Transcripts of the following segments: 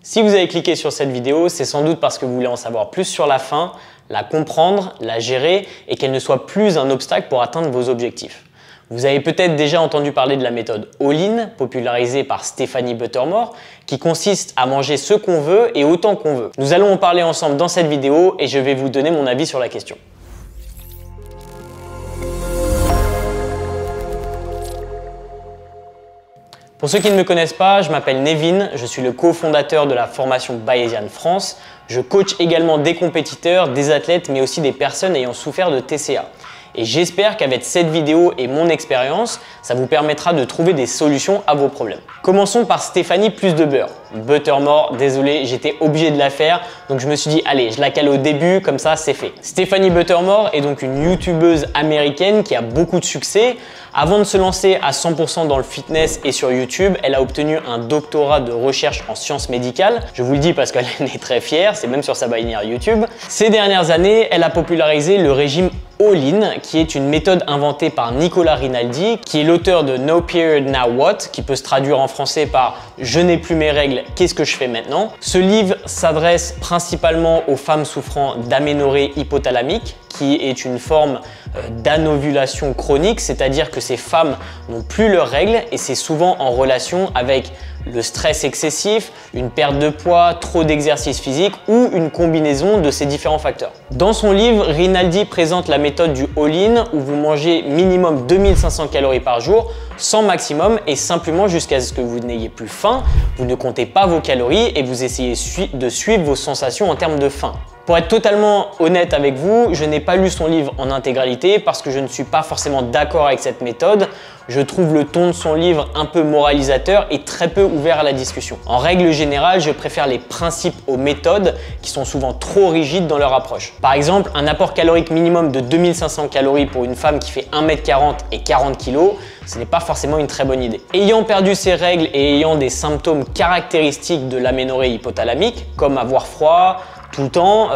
Si vous avez cliqué sur cette vidéo, c'est sans doute parce que vous voulez en savoir plus sur la faim, la comprendre, la gérer et qu'elle ne soit plus un obstacle pour atteindre vos objectifs. Vous avez peut-être déjà entendu parler de la méthode All-in, popularisée par Stephanie Buttermore, qui consiste à manger ce qu'on veut et autant qu'on veut. Nous allons en parler ensemble dans cette vidéo et je vais vous donner mon avis sur la question. Pour ceux qui ne me connaissent pas, je m'appelle Nevin, je suis le cofondateur de la formation Bayesian France. Je coach également des compétiteurs, des athlètes, mais aussi des personnes ayant souffert de TCA. Et j'espère qu'avec cette vidéo et mon expérience, ça vous permettra de trouver des solutions à vos problèmes. Commençons par Stephanie plus de beurre. Buttermore, désolé, j'étais obligé de la faire, donc je me suis dit, allez, je la cale au début, comme ça, c'est fait. Stephanie Buttermore est donc une youtubeuse américaine qui a beaucoup de succès. Avant de se lancer à 100% dans le fitness et sur YouTube, elle a obtenu un doctorat de recherche en sciences médicales. Je vous le dis parce qu'elle en est très fière, c'est même sur sa bannière YouTube. Ces dernières années, elle a popularisé le régime All-in, qui est une méthode inventée par Nicolas Rinaldi, qui est l'auteur de No Period Now What, qui peut se traduire en français par « Je n'ai plus mes règles, qu'est-ce que je fais maintenant ?» Ce livre s'adresse principalement aux femmes souffrant d'aménorrhée hypothalamique, qui est une forme d'anovulation chronique, c'est-à-dire que ces femmes n'ont plus leurs règles et c'est souvent en relation avec le stress excessif, une perte de poids, trop d'exercice physique ou une combinaison de ces différents facteurs. Dans son livre, Rinaldi présente la méthode du all-in où vous mangez minimum 2500 calories par jour, sans maximum et simplement jusqu'à ce que vous n'ayez plus faim, vous ne comptez pas vos calories et vous essayez de suivre vos sensations en termes de faim. Pour être totalement honnête avec vous, je n'ai pas lu son livre en intégralité parce que je ne suis pas forcément d'accord avec cette méthode. Je trouve le ton de son livre un peu moralisateur et très peu ouvert à la discussion. En règle générale, je préfère les principes aux méthodes qui sont souvent trop rigides dans leur approche. Par exemple, un apport calorique minimum de 2500 calories pour une femme qui fait 1m40 et 40 kg, ce n'est pas forcément une très bonne idée. Ayant perdu ses règles et ayant des symptômes caractéristiques de l'aménorrhée hypothalamique, comme avoir froid, tout le temps,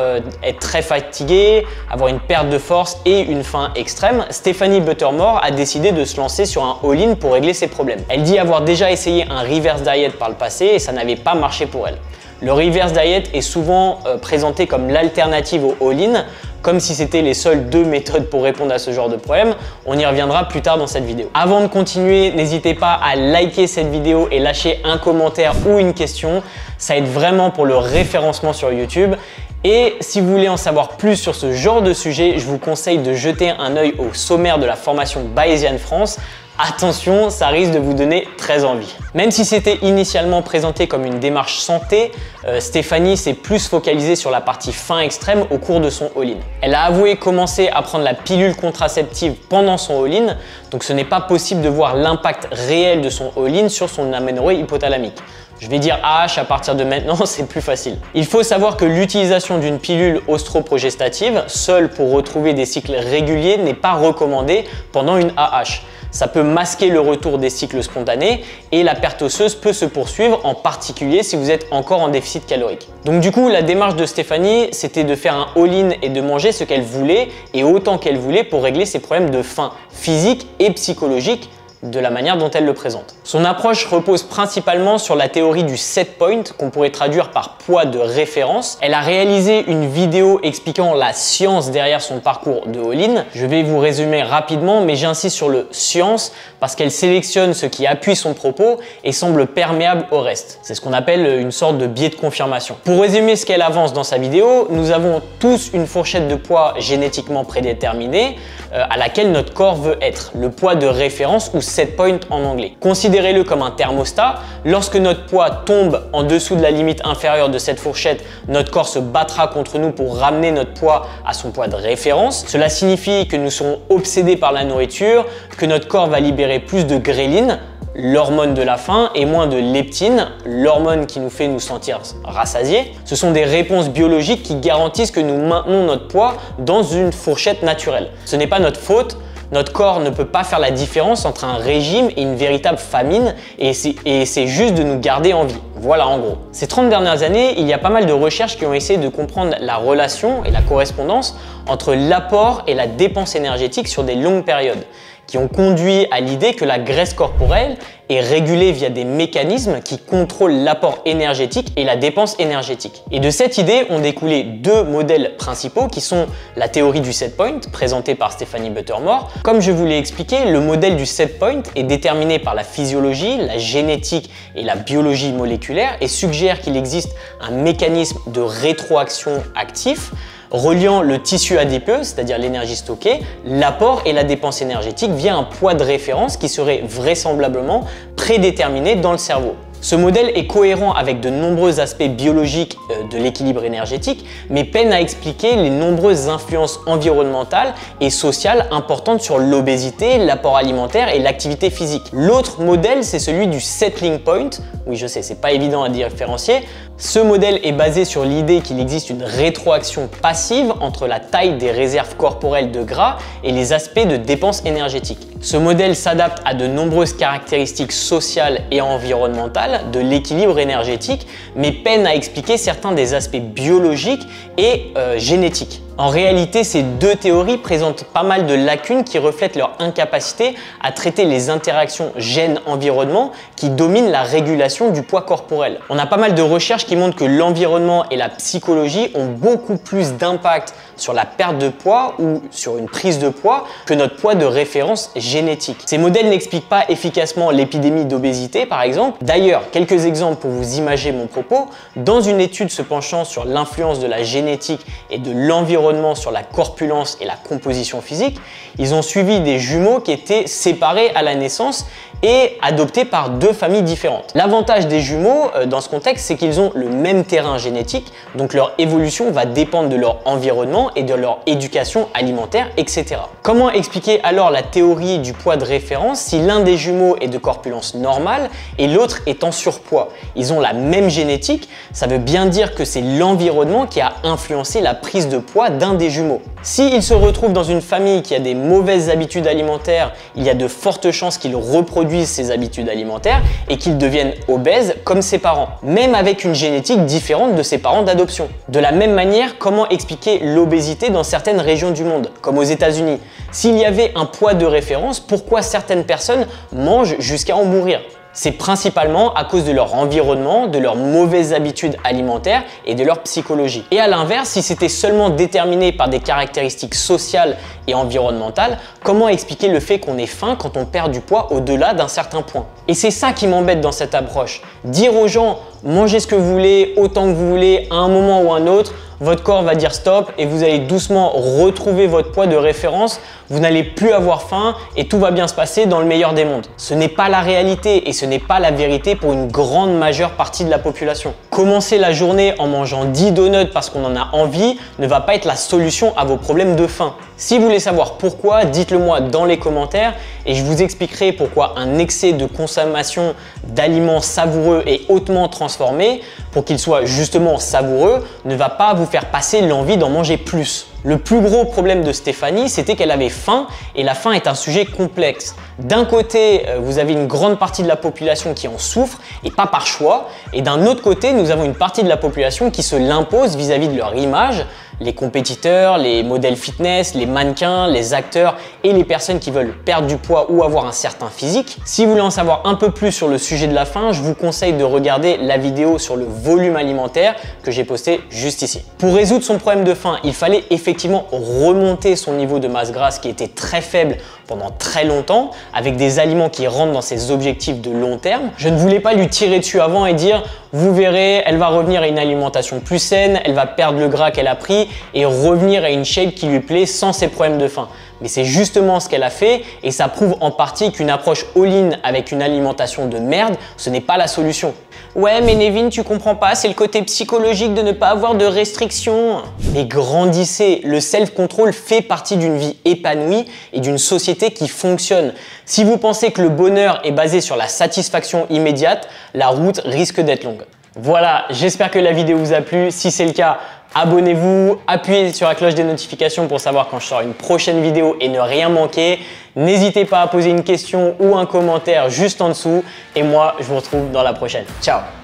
être très fatigué, avoir une perte de force et une faim extrême, Stephanie Buttermore a décidé de se lancer sur un all-in pour régler ses problèmes. Elle dit avoir déjà essayé un reverse diet par le passé et ça n'avait pas marché pour elle. Le reverse diet est souvent présenté comme l'alternative au all-in, comme si c'était les seules deux méthodes pour répondre à ce genre de problème. On y reviendra plus tard dans cette vidéo. Avant de continuer, n'hésitez pas à liker cette vidéo et lâcher un commentaire ou une question. Ça aide vraiment pour le référencement sur YouTube. Et si vous voulez en savoir plus sur ce genre de sujet, je vous conseille de jeter un œil au sommaire de la formation Bayesian France. Attention, ça risque de vous donner très envie. Même si c'était initialement présenté comme une démarche santé, Stephanie s'est plus focalisée sur la partie faim extrême au cours de son all-in. Elle a avoué commencer à prendre la pilule contraceptive pendant son all-in, donc ce n'est pas possible de voir l'impact réel de son all-in sur son aménorrhée hypothalamique. Je vais dire AH à partir de maintenant, c'est plus facile. Il faut savoir que l'utilisation d'une pilule ostroprogestative, seule pour retrouver des cycles réguliers, n'est pas recommandée pendant une AH. Ça peut masquer le retour des cycles spontanés et la perte osseuse peut se poursuivre, en particulier si vous êtes encore en déficit calorique. Donc du coup, la démarche de Stephanie, c'était de faire un all-in et de manger ce qu'elle voulait et autant qu'elle voulait pour régler ses problèmes de faim physique et psychologique de la manière dont elle le présente. Son approche repose principalement sur la théorie du set point, qu'on pourrait traduire par poids de référence. Elle a réalisé une vidéo expliquant la science derrière son parcours de all-in. Je vais vous résumer rapidement, mais j'insiste sur le science parce qu'elle sélectionne ce qui appuie son propos et semble perméable au reste. C'est ce qu'on appelle une sorte de biais de confirmation. Pour résumer ce qu'elle avance dans sa vidéo, nous avons tous une fourchette de poids génétiquement prédéterminée à laquelle notre corps veut être, le poids de référence ou set point en anglais. Considérez-le comme un thermostat. Lorsque notre poids tombe en dessous de la limite inférieure de cette fourchette, notre corps se battra contre nous pour ramener notre poids à son poids de référence. Cela signifie que nous serons obsédés par la nourriture, que notre corps va libérer plus de ghrelin, l'hormone de la faim, et moins de leptine, l'hormone qui nous fait nous sentir rassasiés. Ce sont des réponses biologiques qui garantissent que nous maintenons notre poids dans une fourchette naturelle. Ce n'est pas notre faute. Notre corps ne peut pas faire la différence entre un régime et une véritable famine et c'est juste de nous garder en vie. Voilà en gros. Ces 30 dernières années, il y a pas mal de recherches qui ont essayé de comprendre la relation et la correspondance entre l'apport et la dépense énergétique sur des longues périodes, qui ont conduit à l'idée que la graisse corporelle est régulée via des mécanismes qui contrôlent l'apport énergétique et la dépense énergétique. Et de cette idée ont découlé deux modèles principaux qui sont la théorie du set point, présentée par Stephanie Buttermore. Comme je vous l'ai expliqué, le modèle du set point est déterminé par la physiologie, la génétique et la biologie moléculaire et suggère qu'il existe un mécanisme de rétroaction actif reliant le tissu adipeux, c'est-à-dire l'énergie stockée, l'apport et la dépense énergétique via un poids de référence qui serait vraisemblablement prédéterminé dans le cerveau. Ce modèle est cohérent avec de nombreux aspects biologiques de l'équilibre énergétique, mais peine à expliquer les nombreuses influences environnementales et sociales importantes sur l'obésité, l'apport alimentaire et l'activité physique. L'autre modèle, c'est celui du settling point. Oui, je sais, c'est pas évident à différencier. Ce modèle est basé sur l'idée qu'il existe une rétroaction passive entre la taille des réserves corporelles de gras et les aspects de dépense énergétique. Ce modèle s'adapte à de nombreuses caractéristiques sociales et environnementales de l'équilibre énergétique, mais peine à expliquer certains des aspects biologiques et génétiques. En réalité, ces deux théories présentent pas mal de lacunes qui reflètent leur incapacité à traiter les interactions gènes-environnement qui dominent la régulation du poids corporel. On a pas mal de recherches qui montrent que l'environnement et la psychologie ont beaucoup plus d'impact sur la perte de poids ou sur une prise de poids que notre poids de référence génétique. Ces modèles n'expliquent pas efficacement l'épidémie d'obésité par exemple. D'ailleurs, quelques exemples pour vous imager mon propos. Dans une étude se penchant sur l'influence de la génétique et de l'environnement sur la corpulence et la composition physique, ils ont suivi des jumeaux qui étaient séparés à la naissance et adoptés par deux familles différentes. L'avantage des jumeaux dans ce contexte, c'est qu'ils ont le même terrain génétique, donc leur évolution va dépendre de leur environnement et de leur éducation alimentaire, etc. Comment expliquer alors la théorie du poids de référence si l'un des jumeaux est de corpulence normale et l'autre est en surpoids? Ils ont la même génétique, ça veut bien dire que c'est l'environnement qui a influencé la prise de poids d'un des jumeaux. S'ils se retrouvent dans une famille qui a des mauvaises habitudes alimentaires, il y a de fortes chances qu'ils reproduisent ces habitudes alimentaires et qu'ils deviennent obèses comme ses parents, même avec une génétique différente de ses parents d'adoption. De la même manière, comment expliquer l'obésité dans certaines régions du monde, comme aux États-Unis? S'il y avait un poids de référence, pourquoi certaines personnes mangent jusqu'à en mourir? C'est principalement à cause de leur environnement, de leurs mauvaises habitudes alimentaires et de leur psychologie. Et à l'inverse, si c'était seulement déterminé par des caractéristiques sociales et environnementales, comment expliquer le fait qu'on ait faim quand on perd du poids au-delà d'un certain point? Et c'est ça qui m'embête dans cette approche. Dire aux gens, mangez ce que vous voulez, autant que vous voulez, à un moment ou à un autre, votre corps va dire stop et vous allez doucement retrouver votre poids de référence, vous n'allez plus avoir faim et tout va bien se passer dans le meilleur des mondes. Ce n'est pas la réalité et ce n'est pas la vérité pour une grande majeure partie de la population. Commencer la journée en mangeant 10 donuts parce qu'on en a envie ne va pas être la solution à vos problèmes de faim. Si vous voulez savoir pourquoi, dites-le moi dans les commentaires et je vous expliquerai pourquoi un excès de consommation d'aliments savoureux et hautement transformés, pour qu'ils soient justement savoureux, ne va pas vous faire passer l'envie d'en manger plus. Le plus gros problème de Stéphanie, c'était qu'elle avait faim et la faim est un sujet complexe. D'un côté, vous avez une grande partie de la population qui en souffre et pas par choix. Et d'un autre côté, nous avons une partie de la population qui se l'impose vis-à-vis de leur image. Les compétiteurs, les modèles fitness, les mannequins, les acteurs et les personnes qui veulent perdre du poids ou avoir un certain physique. Si vous voulez en savoir un peu plus sur le sujet de la faim, je vous conseille de regarder la vidéo sur le volume alimentaire que j'ai postée juste ici. Pour résoudre son problème de faim, il fallait effectivement remonter son niveau de masse grasse qui était très faible pendant très longtemps avec des aliments qui rentrent dans ses objectifs de long terme. Je ne voulais pas lui tirer dessus avant et dire vous verrez, elle va revenir à une alimentation plus saine, elle va perdre le gras qu'elle a pris et revenir à une shape qui lui plaît sans ses problèmes de faim. Mais c'est justement ce qu'elle a fait et ça prouve en partie qu'une approche all-in avec une alimentation de merde, ce n'est pas la solution. Ouais, mais Nevin, tu comprends pas, c'est le côté psychologique de ne pas avoir de restrictions. Mais grandissez, le self-control fait partie d'une vie épanouie et d'une société qui fonctionne. Si vous pensez que le bonheur est basé sur la satisfaction immédiate, la route risque d'être longue. Voilà, j'espère que la vidéo vous a plu. Si c'est le cas, abonnez-vous, appuyez sur la cloche des notifications pour savoir quand je sors une prochaine vidéo et ne rien manquer. N'hésitez pas à poser une question ou un commentaire juste en dessous. Et moi, je vous retrouve dans la prochaine. Ciao!